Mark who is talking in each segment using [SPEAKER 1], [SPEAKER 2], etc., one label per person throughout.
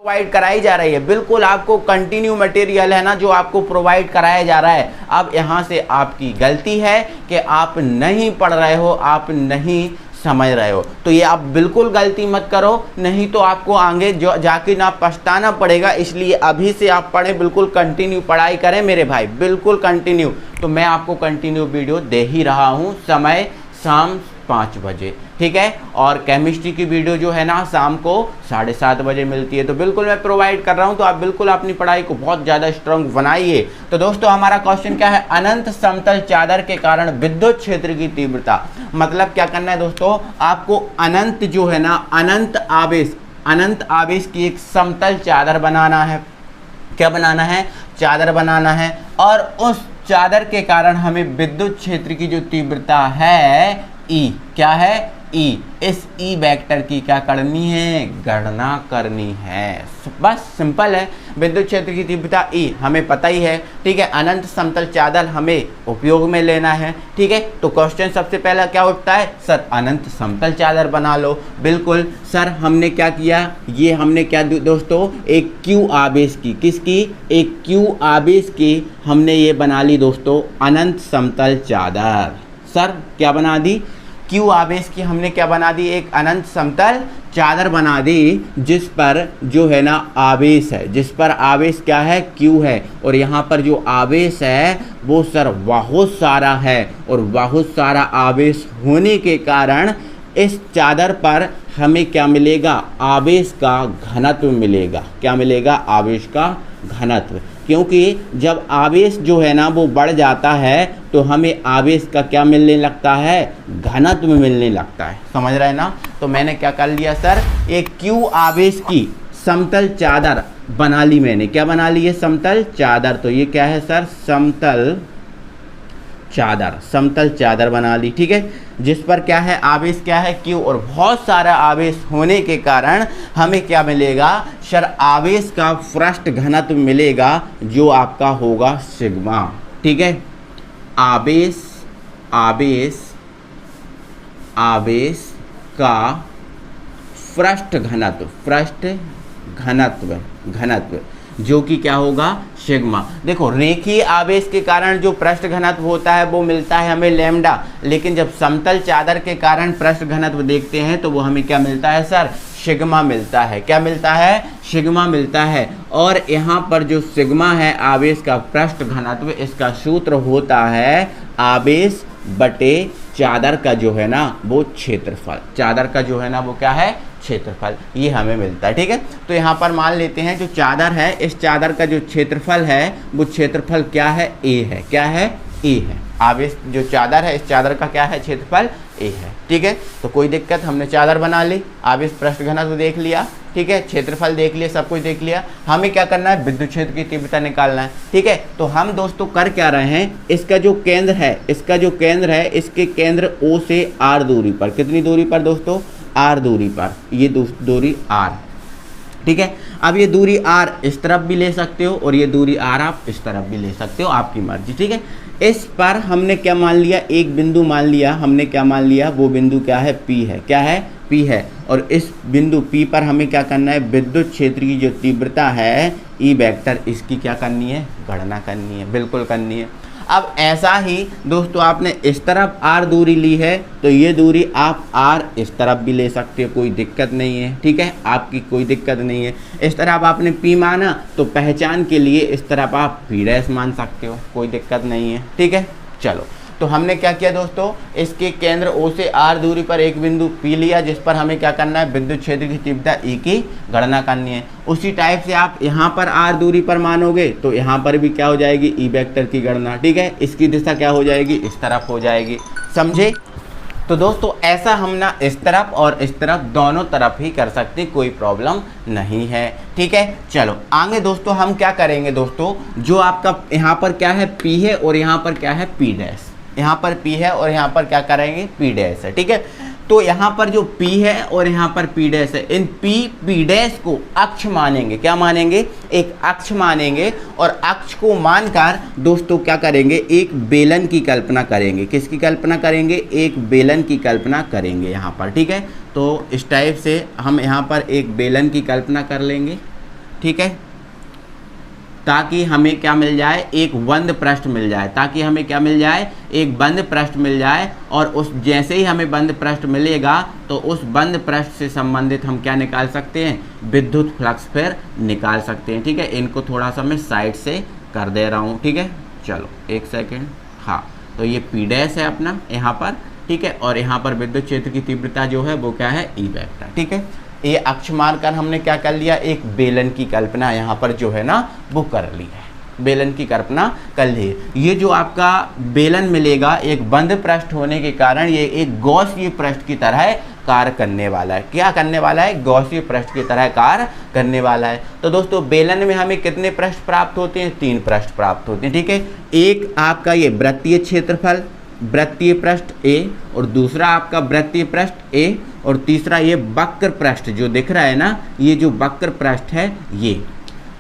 [SPEAKER 1] Provide कराई जा रही है, बिल्कुल आपको कंटिन्यू मटेरियल है ना जो आपको प्रोवाइड कराया जा रहा है। अब यहाँ से आपकी गलती है कि आप नहीं पढ़ रहे हो, आप नहीं समझ रहे हो, तो ये आप बिल्कुल गलती मत करो, नहीं तो आपको आगे जो जाके ना पछताना पड़ेगा। इसलिए अभी से आप पढ़ें, बिल्कुल कंटिन्यू पढ़ाई करें मेरे भाई, बिल्कुल कंटिन्यू। तो मैं आपको कंटिन्यू वीडियो दे ही रहा हूँ, समय शाम 5 बजे, ठीक है। और केमिस्ट्री की वीडियो जो है ना शाम को 7:30 बजे मिलती है, तो बिल्कुल मैं प्रोवाइड कर रहा हूं। तो आप बिल्कुल अपनी पढ़ाई को बहुत ज़्यादा स्ट्रांग बनाइए। तो दोस्तों हमारा क्वेश्चन क्या है, अनंत समतल चादर के कारण विद्युत क्षेत्र की तीव्रता, मतलब क्या करना है दोस्तों, आपको अनंत जो है ना अनंत आवेश की एक समतल चादर बनाना है। क्या बनाना है, चादर बनाना है। और उस चादर के कारण हमें विद्युत क्षेत्र की जो तीव्रता है ई, क्या है ई, इस ई वेक्टर की क्या करनी है, गणना करनी है। बस सिंपल है, विद्युत क्षेत्र की तीव्रता ई हमें पता ही है, ठीक है। अनंत समतल चादर हमें उपयोग में लेना है, ठीक है। तो क्वेश्चन सबसे पहला क्या उठता है, सर अनंत समतल चादर बना लो। बिल्कुल सर, हमने क्या किया, ये हमने क्या दोस्तों, एक क्यू आवेश की, किसकी, एक क्यू आवेश की हमने ये बना ली दोस्तों अनंत समतल चादर। सर क्या बना दी, क्यू आवेश की हमने क्या बना दी, एक अनंत समतल चादर बना दी, जिस पर जो है ना आवेश है, जिस पर आवेश क्या है, क्यू है। और यहाँ पर जो आवेश है वो सर बहुत सारा है, और बहुत सारा आवेश होने के कारण इस चादर पर हमें क्या मिलेगा, आवेश का घनत्व मिलेगा। क्या मिलेगा, आवेश का घनत्व। क्योंकि जब आवेश जो है ना वो बढ़ जाता है तो हमें आवेश का क्या मिलने लगता है, घनत्व मिलने लगता है। समझ रहे हैं ना। तो मैंने क्या कर लिया सर, एक क्यू आवेश की समतल चादर बना ली मैंने। क्या बना ली है, समतल चादर। तो ये क्या है सर, समतल चादर बना ली, ठीक है। जिस पर क्या है, आवेश क्या है, क्यू, और बहुत सारा आवेश होने के कारण हमें क्या मिलेगा सर, आवेश का पृष्ठ घनत्व मिलेगा, जो आपका होगा सिग्मा, ठीक है। आवेश का पृष्ठ घनत्व जो कि क्या होगा, सिग्मा। देखो रेखीय आवेश के कारण जो पृष्ठ घनत्व होता है वो मिलता है हमें लैम्डा, लेकिन जब समतल चादर के कारण पृष्ठ घनत्व देखते हैं तो वो हमें क्या मिलता है सर, सिग्मा मिलता है। क्या मिलता है, सिग्मा मिलता है। और यहाँ पर जो सिग्मा है आवेश का पृष्ठ घनत्व, इसका सूत्र होता है आवेश बटे चादर का जो है ना वो क्षेत्रफल। चादर का जो है ना वो क्या है, क्षेत्रफल, ये हमें मिलता है, ठीक है। तो यहाँ पर मान लेते हैं जो चादर है, इस चादर का जो क्षेत्रफल है वो क्षेत्रफल क्या है, ए है। क्या है, ए है। आवेश जो चादर है, इस चादर का क्या है, क्षेत्रफल ए है, ठीक है। तो कोई दिक्कत, हमने चादर बना ली, आवेश पृष्ठ घनत्व देख लिया, ठीक है, क्षेत्रफल देख लिया, सब कुछ देख लिया। हमें क्या करना है, विद्युत क्षेत्र की तीव्रता निकालना है, ठीक है। तो हम दोस्तों कर क्या रहे हैं, इसका जो केंद्र है, इसके केंद्र ओ से आर दूरी पर, कितनी दूरी पर दोस्तों, आर दूरी पर, ये दूरी आर, ठीक है। अब ये दूरी आर इस तरफ भी ले सकते हो और ये दूरी आर आप इस तरफ भी ले सकते हो, आपकी मर्जी, ठीक है। इस पर हमने क्या मान लिया, एक बिंदु मान लिया, हमने क्या मान लिया, वो बिंदु क्या है, पी है। क्या है, पी है। और इस बिंदु पी पर हमें क्या करना है, विद्युत क्षेत्र की जो तीव्रता है ई वेक्टर, इसकी क्या करनी है, गणना करनी है, बिल्कुल करनी है। अब ऐसा ही दोस्तों आपने इस तरफ आर दूरी ली है तो ये दूरी आप आर इस तरफ भी ले सकते हो, कोई दिक्कत नहीं है, ठीक है, आपकी कोई दिक्कत नहीं है। इस तरफ आपने पी माना तो पहचान के लिए इस तरफ आप पी डैश मान सकते हो, कोई दिक्कत नहीं है, ठीक है। चलो, तो हमने क्या किया दोस्तों, इसके केंद्र ओ से आर दूरी पर एक बिंदु पी लिया, जिस पर हमें क्या करना है, विद्युत क्षेत्र की तीव्रता ई की गणना करनी है। उसी टाइप से आप यहाँ पर आर दूरी पर मानोगे तो यहाँ पर भी क्या हो जाएगी, ई वेक्टर की गणना, ठीक है। इसकी दिशा क्या हो जाएगी, इस तरफ हो जाएगी, समझे। तो दोस्तों ऐसा हम ना इस तरफ और इस तरफ दोनों तरफ ही कर सकते, कोई प्रॉब्लम नहीं है, ठीक है। चलो आगे दोस्तों हम क्या करेंगे दोस्तों, जो आपका यहाँ पर क्या है, पी है और यहाँ पर क्या है, पी डैश, यहाँ पर P है और यहाँ पर क्या करेंगे, P डैश है, ठीक है। तो यहाँ पर जो P है और यहाँ पर P डैश है, इन P डैश को अक्ष मानेंगे। क्या मानेंगे, एक अक्ष मानेंगे। और अक्ष को मानकर दोस्तों क्या करेंगे, एक बेलन की कल्पना करेंगे। किसकी कल्पना करेंगे, एक बेलन की कल्पना करेंगे यहाँ पर, ठीक है। तो इस टाइप से हम यहाँ पर एक बेलन की कल्पना कर लेंगे, ठीक है, ताकि हमें क्या मिल जाए, एक बंद पृष्ठ मिल जाए, ताकि हमें क्या मिल जाए, एक बंद पृष्ठ मिल जाए। और उस जैसे ही हमें बंद पृष्ठ मिलेगा तो उस बंद पृष्ठ से संबंधित हम क्या निकाल सकते हैं, विद्युत फ्लक्स फिर निकाल सकते हैं। ठीक है, इनको थोड़ा सा मैं साइड से कर दे रहा हूँ। ठीक है, चलो एक सेकेंड। हाँ, तो ये P डैश है अपना यहाँ पर। ठीक है, और यहाँ पर विद्युत क्षेत्र की तीव्रता जो है वो क्या है, E वेक्टर। ठीक है, ये अक्ष मानकर हमने क्या कर लिया, एक बेलन की कल्पना यहाँ पर जो है ना वो कर ली है, बेलन की कल्पना कर ली है। ये जो आपका बेलन मिलेगा एक बंद पृष्ठ होने के कारण ये एक गॉसीय पृष्ठ की तरह कार्य करने वाला है। क्या करने वाला है, गॉसीय पृष्ठ की तरह कार्य करने वाला है। तो दोस्तों बेलन में हमें कितने पृष्ठ प्राप्त होते हैं, 3 पृष्ठ प्राप्त होते हैं। ठीक है, एक आपका ये वृत्तीय क्षेत्रफल, वृत्तीय पृष्ठ A, और दूसरा आपका वृत्तीय पृष्ठ A, और तीसरा ये वक्र पृष्ठ जो दिख रहा है ना, ये जो वक्र पृष्ठ है ये।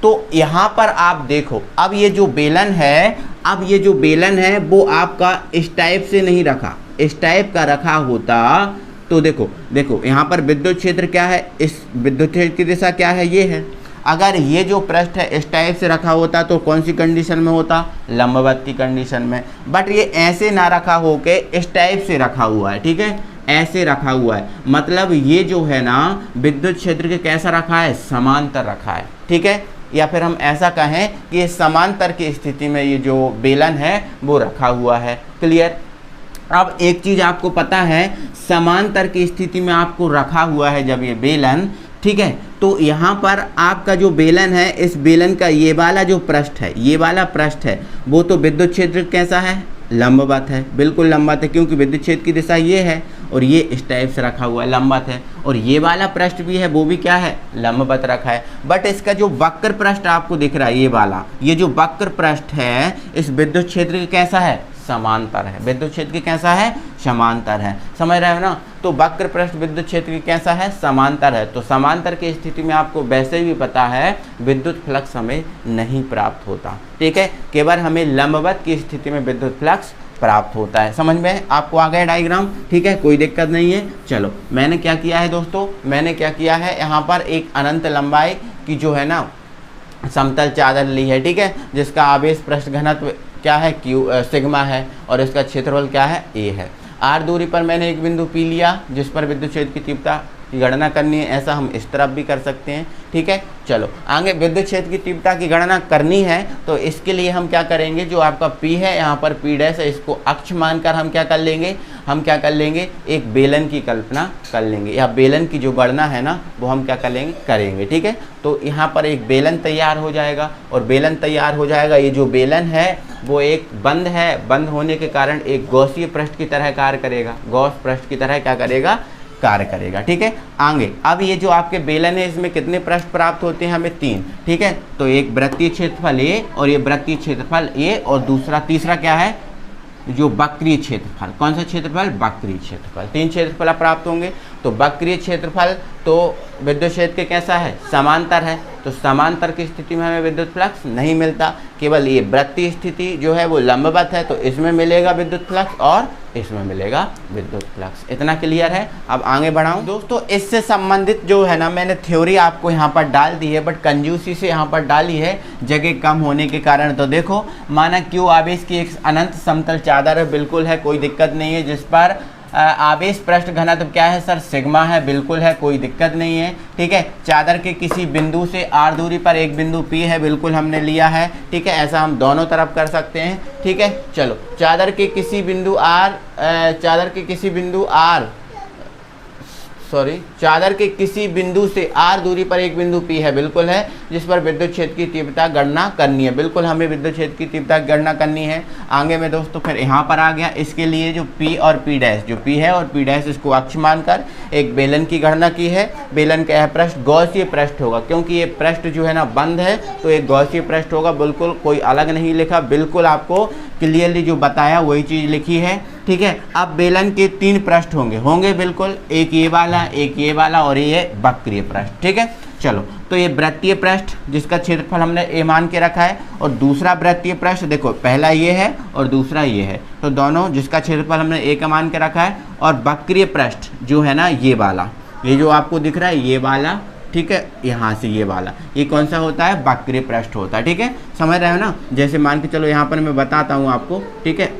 [SPEAKER 1] तो यहाँ पर आप देखो, अब ये जो बेलन है, अब ये जो बेलन है वो आपका इस टाइप से नहीं रखा, इस टाइप का रखा होता तो देखो देखो यहाँ पर विद्युत क्षेत्र क्या है, इस विद्युत क्षेत्र की दिशा क्या है, ये है। अगर ये जो पृष्ठ है इस टाइप से रखा होता तो कौन सी कंडीशन में होता, लंबवत की कंडीशन में। बट ये ऐसे ना रखा हो के इस टाइप से रखा हुआ है। ठीक है, ऐसे रखा हुआ है, मतलब ये जो है ना विद्युत क्षेत्र के कैसा रखा है, समांतर रखा है। ठीक है, या फिर हम ऐसा कहें कि ये समांतर की स्थिति में ये जो बेलन है वो रखा हुआ है। क्लियर। अब एक चीज़ आपको पता है, समांतर की स्थिति में आपको रखा हुआ है जब ये बेलन, ठीक है, तो यहाँ पर आपका जो बेलन है, इस बेलन का ये वाला जो पृष्ठ है, ये वाला पृष्ठ है, वो तो विद्युत क्षेत्र कैसा है, लंबवत है, बिल्कुल लंबवत है, क्योंकि विद्युत क्षेत्र की दिशा ये है और ये इस टाइप से रखा हुआ है, लंबवत है। और ये वाला पृष्ठ भी है, वो भी क्या है, लंबवत रखा है। बट इसका जो वक्र पृष्ठ आपको दिख रहा है, ये वाला, ये जो वक्र पृष्ठ है इस विद्युत क्षेत्र के कैसा है, समांतर है। विद्युत क्षेत्र की कैसा है, समांतर है। समझ रहे हो ना। तो वक्र पृष्ठ विद्युत क्षेत्र की कैसा है, समांतर है। तो समांतर की स्थिति में आपको वैसे भी पता है विद्युत फ्लक्स हमें नहीं प्राप्त होता। ठीक है, केवल हमें लंबवत की स्थिति में विद्युत फ्लक्स प्राप्त होता है। समझ में आपको आ गया डायग्राम। ठीक है, कोई दिक्कत नहीं है। चलो, मैंने क्या किया है दोस्तों, मैंने क्या किया है, यहाँ पर एक अनंत लंबाई की जो है ना समतल चादर ली है। ठीक है, जिसका आवेश पृष्ठ घनत्व क्या है, सिग्मा है, और इसका क्षेत्रफल क्या है, A है। R दूरी पर मैंने एक बिंदु P लिया जिस पर विद्युत क्षेत्र की तीव्रता की गणना करनी है। ऐसा हम इस तरफ भी कर सकते हैं। ठीक है, चलो आगे विद्युत क्षेत्र की तीव्रता की गणना करनी है तो इसके लिए हम क्या करेंगे, जो आपका P है, यहाँ पर P डैश है, इसको अक्ष मानकर हम क्या कर लेंगे, हम क्या कर लेंगे, एक बेलन की कल्पना कर लेंगे, या बेलन की जो गणना है ना वो हम क्या कर लेंगे, करेंगे। ठीक है, तो यहाँ पर एक बेलन तैयार हो जाएगा, और बेलन तैयार हो जाएगा। ये जो बेलन है वो एक बंद है, बंद होने के कारण एक गॉसीय पृष्ठ की तरह कार्य करेगा, गॉस पृष्ठ की तरह क्या करेगा, कार्य करेगा। ठीक है, आगे अब ये जो आपके बेलन है इसमें कितने पृष्ठ प्राप्त होते हैं, हमें 3। ठीक है, तो एक वृत्तीय क्षेत्रफल A, और ये वृत्तीय क्षेत्रफल A, और दूसरा तीसरा क्या है, जो वक्रीय क्षेत्रफल। कौन सा क्षेत्रफल, वक्रीय क्षेत्रफल। 3 क्षेत्रफल प्राप्त होंगे। तो वक्रीय क्षेत्रफल तो विद्युत क्षेत्र के कैसा है, समांतर है। तो समांतर की स्थिति में हमें विद्युत फ्लक्स नहीं मिलता, केवल ये वृत्तीय स्थिति जो है वो लंबवत है, तो इसमें मिलेगा विद्युत फ्लक्स और इसमें मिलेगा विद्युत फ्लक्स। इतना क्लियर है। अब आगे बढ़ाऊं दोस्तों, इससे संबंधित जो है ना मैंने थ्योरी आपको यहाँ पर डाल दी है, बट कंजूसी से यहाँ पर डाली है जगह कम होने के कारण। तो देखो, माना क्यू आवेश की एक अनंत समतल चादर है, बिल्कुल है, कोई दिक्कत नहीं है, जिस पर आवेश पृष्ठ घनत्व क्या है सर, सिग्मा है, बिल्कुल है, कोई दिक्कत नहीं है। ठीक है, चादर के किसी बिंदु से R दूरी पर एक बिंदु P है, बिल्कुल हमने लिया है। ठीक है, ऐसा हम दोनों तरफ कर सकते हैं। ठीक है, चलो चादर के किसी बिंदु चादर के किसी बिंदु से R दूरी पर एक बिंदु P है, बिल्कुल है, जिस पर विद्युत क्षेत्र की तीव्रता गणना करनी है। बिल्कुल हमें विद्युत क्षेत्र की तीव्रता की गणना करनी है। आगे में दोस्तों फिर यहाँ पर आ गया, इसके लिए जो P और P डैश, जो P है और P डैश, इसको अक्ष मानकर एक बेलन की गणना की है। बेलन का यह पृष्ठ गॉसीय पृष्ठ होगा, क्योंकि ये पृष्ठ जो है ना बंद है, तो एक गॉसीय पृष्ठ होगा। बिल्कुल कोई अलग नहीं लिखा, बिल्कुल आपको क्लियरली जो बताया वही चीज़ लिखी है। ठीक है, अब बेलन के 3 पृष्ठ होंगे बिल्कुल, एक ये वाला, एक ये वाला, और ये वक्रीय पृष्ठ। ठीक है, चलो तो ये वृत्तीय पृष्ठ जिसका क्षेत्रफल हमने A मान के रखा है, और दूसरा वृत्तीय पृष्ठ देखो, पहला ये है और दूसरा ये है, तो दोनों जिसका क्षेत्रफल हमने A का मान के रखा है। और वक्रीय पृष्ठ जो है ना ये वाला, ये जो आपको दिख रहा है ये वाला, ठीक है, यहाँ से ये वाला, ये कौन सा होता है, वक्र पृष्ठ होता है। ठीक है, समझ रहे हो ना। जैसे मान के चलो यहाँ पर मैं बताता हूँ आपको, ठीक है,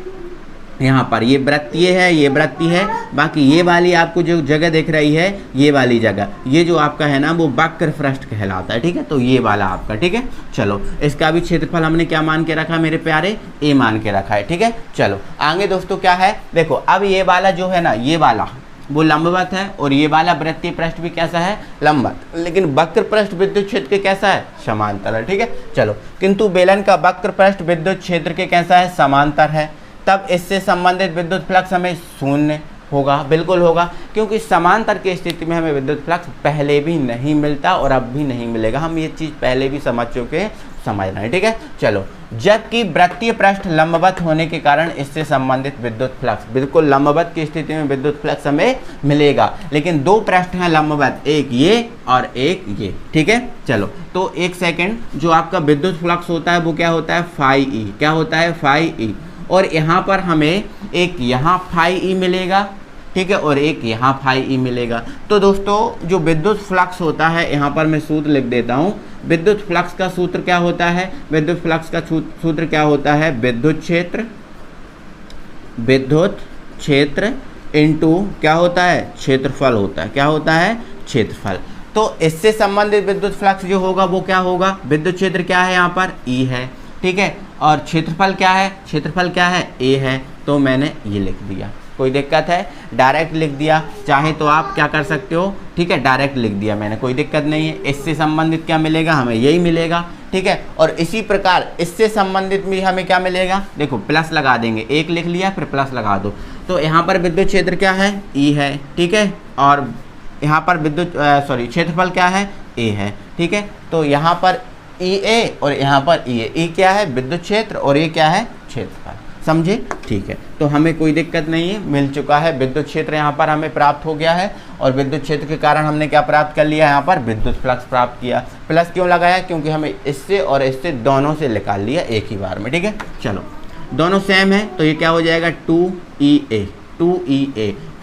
[SPEAKER 1] यहाँ पर ये वृत्तीय है, ये वृत्तीय है, बाकी ये वाली आपको जो जगह दिख रही है, ये वाली जगह, ये जो आपका है ना वो वक्र पृष्ठ कहलाता है। ठीक है, तो ये वाला आपका, ठीक है। चलो इसका भी क्षेत्रफल हमने क्या मान के रखा मेरे प्यारे, ए मान के रखा है। ठीक है, चलो आगे दोस्तों क्या है, देखो अब ये वाला जो है ना, ये वाला वो लंबवत है और ये वाला वृत्तीय पृष्ठ भी कैसा है, लंबवत, लेकिन वक्र पृष्ठ विद्युत क्षेत्र के कैसा है, समांतर है। ठीक है, चलो किंतु बेलन का वक्र पृष्ठ विद्युत क्षेत्र के कैसा है, समांतर है, तब इससे संबंधित विद्युत फ्लक्स हमें शून्य होगा, बिल्कुल होगा, क्योंकि समांतर की स्थिति में हमें विद्युत फ्लक्स पहले भी नहीं मिलता और अब भी नहीं मिलेगा। हम ये चीज़ पहले भी समझ चुके हैं, समझ रहे हैं। ठीक है, चलो जबकि वृत्तीय पृष्ठ लंबवत होने के कारण इससे संबंधित विद्युत फ्लक्स, बिल्कुल लंबवत की स्थिति में विद्युत फ्लक्स हमें मिलेगा, लेकिन दो पृष्ठ हैं लंबवत, एक ये और एक ये। ठीक है, चलो तो एक सेकेंड, जो आपका विद्युत फ्लक्स होता है वो क्या होता है, फाई ई, क्या होता है, फाई ई, और यहाँ पर हमें एक यहाँ फाई ई मिलेगा, ठीक है, और एक यहाँ फाई ई मिलेगा। तो दोस्तों जो विद्युत फ्लक्स होता है, यहाँ पर मैं सूत्र लिख देता हूँ, विद्युत फ्लक्स का सूत्र क्या होता है, विद्युत फ्लक्स का सूत्र क्या होता है, विद्युत क्षेत्र इनटू क्या होता है, क्षेत्रफल होता है, क्या होता है, क्षेत्रफल। तो इससे संबंधित विद्युत फ्लक्स जो होगा वो क्या होगा, विद्युत क्षेत्र क्या है यहाँ पर, ई है, ठीक है, और क्षेत्रफल क्या है, क्षेत्रफल क्या है, ए है। तो मैंने ये लिख दिया, कोई दिक्कत है, डायरेक्ट लिख दिया, चाहे तो आप क्या कर सकते हो, ठीक है, डायरेक्ट लिख दिया मैंने, कोई दिक्कत नहीं है। इससे संबंधित क्या मिलेगा, हमें यही मिलेगा। ठीक है, और इसी प्रकार इससे संबंधित भी हमें क्या मिलेगा, देखो प्लस लगा देंगे, एक लिख लिया फिर प्लस लगा दो। तो यहाँ पर विद्युत क्षेत्र क्या है, ई है, ठीक है, और यहाँ पर विद्युत क्षेत्रफल क्या है, ए है। ठीक है, तो यहाँ पर ई ए और यहाँ पर ई ए, ई क्या है, विद्युत क्षेत्र, और ये क्या है, क्षेत्रफल। समझे, ठीक है, तो हमें कोई दिक्कत नहीं है, मिल चुका है विद्युत क्षेत्र यहाँ पर हमें प्राप्त हो गया है, और विद्युत क्षेत्र के कारण हमने क्या प्राप्त कर लिया, यहाँ पर विद्युत फ्लक्स प्राप्त किया। प्लस क्यों लगाया, क्योंकि हमें इससे और इससे दोनों से निकाल लिया एक ही बार में। ठीक है, चलो दोनों सेम है, तो ये क्या हो जाएगा, 2EA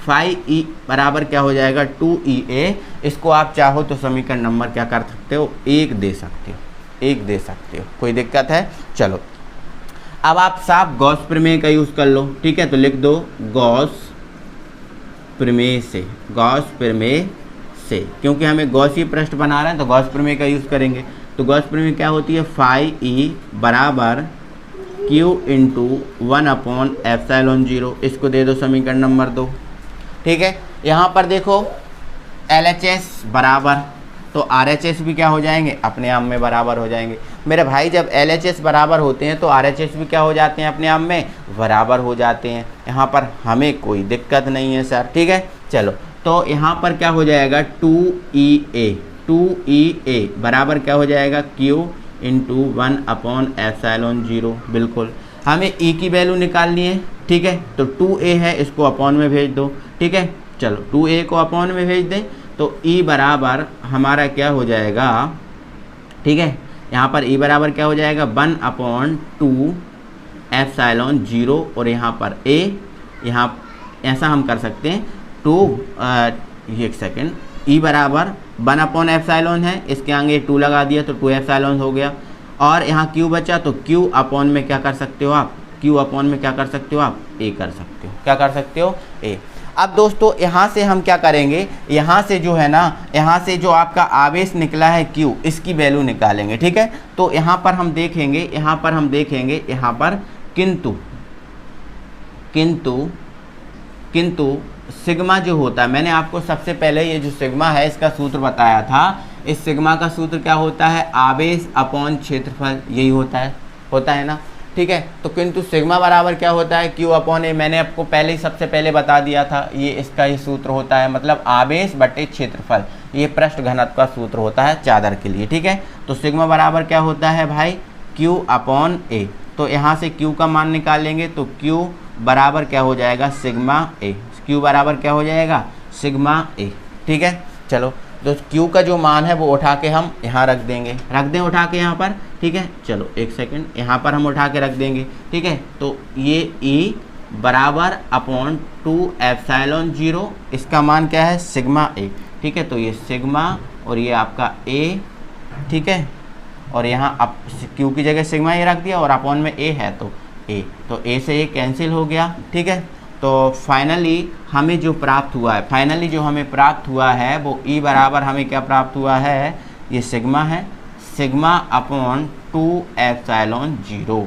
[SPEAKER 1] फाई ई बराबर क्या हो जाएगा, 2EA। इसको आप चाहो तो समीकरण नंबर क्या कर सकते हो, एक दे सकते हो, एक दे सकते हो, कोई दिक्कत है। चलो अब आप साफ गॉस प्रमेय का यूज़ कर लो। ठीक है, तो लिख दो गॉस प्रमेय से, गॉस प्रमेय से, क्योंकि हमें गॉसीय पृष्ठ बना रहे हैं तो गॉस प्रमेय का यूज़ करेंगे। तो गॉस प्रमेय क्या होती है, फाई ई बराबर Q इंटू 1/ε0। इसको दे दो समीकरण नंबर 2। ठीक है, यहाँ पर देखो LHS बराबर, तो RHS भी क्या हो जाएंगे, अपने आप में बराबर हो जाएंगे। मेरे भाई जब LHS बराबर होते हैं तो RHS भी क्या हो जाते हैं, अपने आप में बराबर हो जाते हैं। यहाँ पर हमें कोई दिक्कत नहीं है सर। ठीक है, चलो तो यहाँ पर क्या हो जाएगा, 2EA बराबर क्या हो जाएगा, Q इंटू 1/ε0। बिल्कुल, हमें E की वैल्यू निकालनी है। ठीक है, तो 2A है, इसको अपॉन में भेज दो। ठीक है, चलो 2A को अपॉन में भेज दें, तो E बराबर हमारा क्या हो जाएगा, ठीक है, यहाँ पर E बराबर क्या हो जाएगा, 1/2ε0, और यहाँ पर A, यहाँ ऐसा हम कर सकते हैं, एक सेकेंड, E बराबर 1/ε है, इसके आगे 2 लगा दिया तो 2ε हो गया, और यहाँ Q बचा, तो Q अपॉन में क्या कर सकते हो आप, Q अपॉन में क्या कर सकते हो आप, A कर सकते हो, क्या कर सकते हो, A। अब दोस्तों यहाँ से हम क्या करेंगे, यहाँ से जो है ना, यहाँ से जो आपका आवेश निकला है Q, इसकी वैल्यू निकालेंगे। ठीक है, तो यहाँ पर हम देखेंगे, यहाँ पर किंतु सिग्मा जो होता है, मैंने आपको सबसे पहले ये जो सिग्मा है इसका सूत्र बताया था। इस सिग्मा का सूत्र क्या होता है, आवेश अपॉन क्षेत्रफल, यही होता है ना। ठीक है, तो किंतु सिग्मा बराबर क्या होता है, Q अपॉन A। मैंने आपको पहले ही सबसे पहले बता दिया था, ये इसका ही सूत्र होता है, मतलब आवेश बटे क्षेत्रफल, ये पृष्ठ घनत्व का सूत्र होता है चादर के लिए। ठीक है, तो सिग्मा बराबर क्या होता है भाई, Q अपॉन A। तो यहाँ से Q का मान निकालेंगे, तो Q बराबर क्या हो जाएगा, सिग्मा A। Q बराबर क्या हो जाएगा, सिग्मा A। ठीक है, चलो तो Q का जो मान है वो उठा के हम यहाँ रख दें उठा के यहाँ पर। ठीक है, चलो एक सेकंड, यहाँ पर हम उठा के रख देंगे। ठीक है, तो ये E बराबर अपॉन 2ε0, इसका मान क्या है, सिग्मा A। ठीक है, तो ये सिग्मा और ये आपका ए, ठीक है, और यहाँ अब क्यू की जगह सिग्मा ए रख दिया और अपॉन में ए है तो ए, तो ए से ए कैंसिल हो गया, ठीक है। तो फाइनली हमें जो प्राप्त हुआ है, वो ई बराबर हमें क्या प्राप्त हुआ है, ये सिग्मा है, सिग्मा अपॉन 2ε0,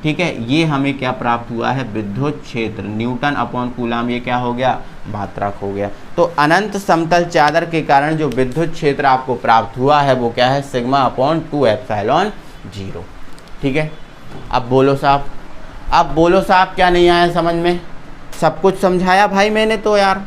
[SPEAKER 1] ठीक है। ये हमें क्या प्राप्त हुआ है, विद्युत क्षेत्र, न्यूटन अपॉन कूलाम, ये क्या हो गया, मात्रक हो गया। तो अनंत समतल चादर के कारण जो विद्युत क्षेत्र आपको प्राप्त हुआ है वो क्या है, सिग्मा अपॉन 2ε0, ठीक है। अब बोलो साहब क्या नहीं आया समझ में? सब कुछ समझाया भाई मैंने तो यार,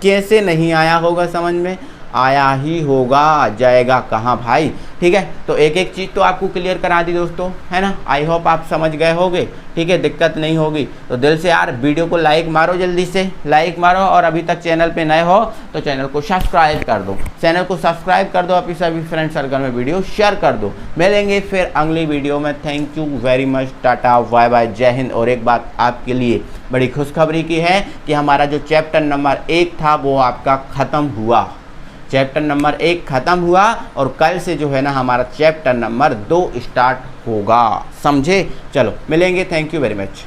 [SPEAKER 1] कैसे नहीं आया होगा समझ में? आया ही होगा, जाएगा कहाँ भाई, ठीक है। तो एक एक चीज़ तो आपको क्लियर करा दी दोस्तों, है ना। आई होप आप समझ गए होगे, ठीक है, दिक्कत नहीं होगी। तो दिल से यार वीडियो को लाइक मारो, जल्दी से लाइक मारो, और अभी तक चैनल पे नए हो तो चैनल को सब्सक्राइब कर दो, अपनी सभी फ्रेंड सर्कल में वीडियो शेयर कर दो। मिलेंगे फिर अगली वीडियो में। Thank you very much, tata bye bye, जय हिंद। और एक बात आपके लिए बड़ी खुशखबरी की है कि हमारा जो चैप्टर नंबर 1 था वो आपका ख़त्म हुआ, चैप्टर नंबर 1 ख़त्म हुआ, और कल से जो है ना हमारा चैप्टर नंबर 2 स्टार्ट होगा, समझे। चलो मिलेंगे, थैंक यू वेरी मच।